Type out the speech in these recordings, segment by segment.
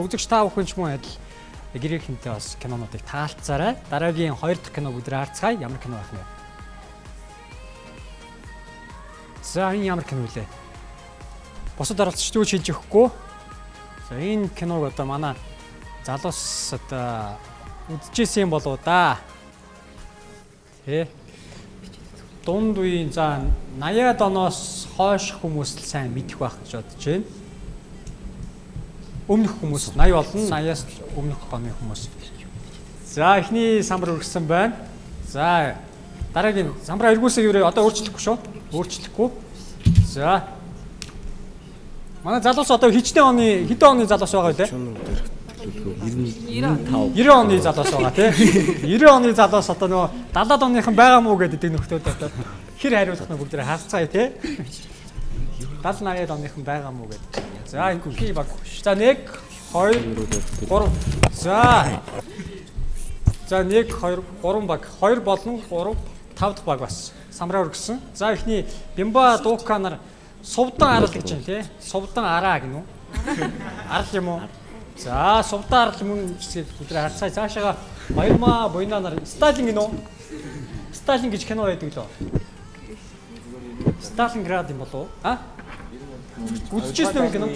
Үзэгч та бүхэн ч мөн адил гэрээ хэмтэй бас кинонуудыг таалцаарай. Дараагийн 2 дахь киног өдрөө харцгаая. Ямар кино байх вэ? За энэ ямар кино вэ? Бусад оролцогчдыг шилж өгөхгүй. За энэ киног одоо манай залуус одоо үзчихсэн юм болоо да. Дунд үеийн за 80-аад оноос хойш хүмүүс л сайн мэдэх байх гэж бодож байна. Өмнөх хүмүүс 80 болон 80-аас өмнөх оны хүмүүс. За эхний самбар өргөсөн байна. За дараагийн самбараа эргүүлсэй юу одоо өөрчлөхгүй шүү. Өөрчлөхгүй. За. Манай залуус одоо хэдэн оны залуус байгаа вэ? 90 оны залуус байгаа тий. 90 оны залуус одоо нөгөө 70-аад оныхан байгаа мó гэдэг нөхдөд одоо хэр хариулах нь бүгдээ хаалцгаая тий. 70-80-аад оныхан байгаа мó гэдэг. За инкий баг. За 1 2 3. За 1 2 3 баг. 2 болон 3 5 дахь баг бас самраа өргөсөн. За эхний Бимба Дуука нар сувдан арал гэж байна тий. Сувдан араа гинү. Арал юм уу? За сувдан арал мөн хэсгийг өдрөө харцгаая. Цаашаага Баярмаа буйнаа нар Сталин гинү. Сталин гэж кино байдаг лөө. Сталинград юм болов уу? Үзчихсэн юм кино.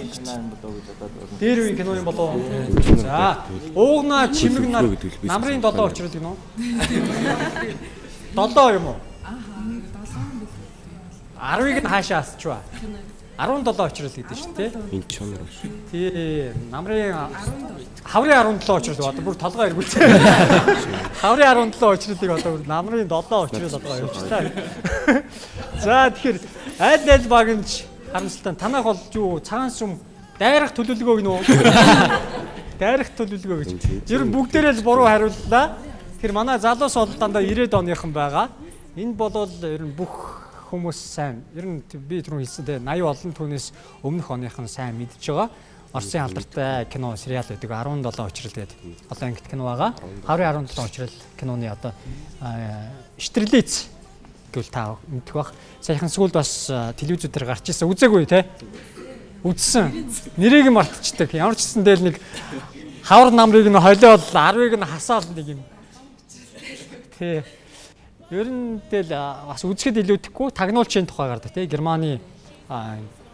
Дээр үеийн кино юм болов уу? За уугнаа чимэг нар намрын 7 очрол гинү. 7 юм уу? 10-ыг нь хаашаа асчваа. 17 очрол гэдэг шүү дээ. Энэ ч онор. Тий, намрын хаврын 17 очрол одоо бүр толгой эргүүлсэн. Хаврын 17 очролыг одоо бүр намрын 7 очрол одоо явуулчихлаа. За тэгэхээр аль багч харамсалтай танах бол юу цагаан сүм дайрах төлөвлөгөө гинөө. Дайрах төлөвлөгөө гэж. Ер нь бүгдээрээ л буруу хариуллаа. Тэгэхээр манай залуус бол дандаа 90-ад оныхан байгаа. Энэ бол ер нь бүх хүмүүс сайн. Ер нь би түрүү хэлсэн дээ 80 олон түүнээс өмнөх оныхан сайн мэдж байгаа. Оросын алдартай кино сериал байдаг 17 очрол гэдэг. Одоо ангит кино байгаа. Хаврын 17 очрол киноны одоо Штирлиц гэвэл та мэдэх бах. Саяхан сүүлд бас телевизүүдээр гарч ирсэн. Үзээгүй те? Үзсэн. Нэрийг нь мартчихдаг. Ямар ч гэсэн дээл нэг хавар намрыг нь холиод 10-ыг нь хасаал нэг юм. Тэ. Ер нь тэл бас үзэхэд илүүдэхгүй тагнуулчийн тухай гардаг тий. Германы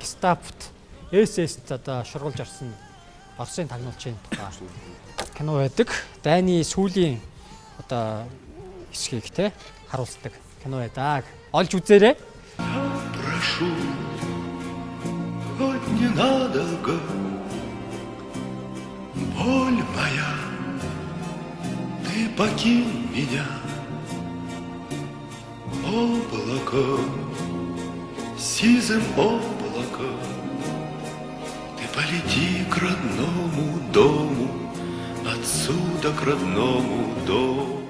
гестапот СС-т одоо шургуулж орсон Оросын тагнуулчийн тухай кино байдаг. Дайны сүүлийн одоо хэсгийг тий харуулдаг кино байдаг. Олж үзээрэй. Прошу, хоть ненадолго, боль моя, ты покинь меня. Облако, сизым облако, ты полети к родному дому, отсюда к родному дому.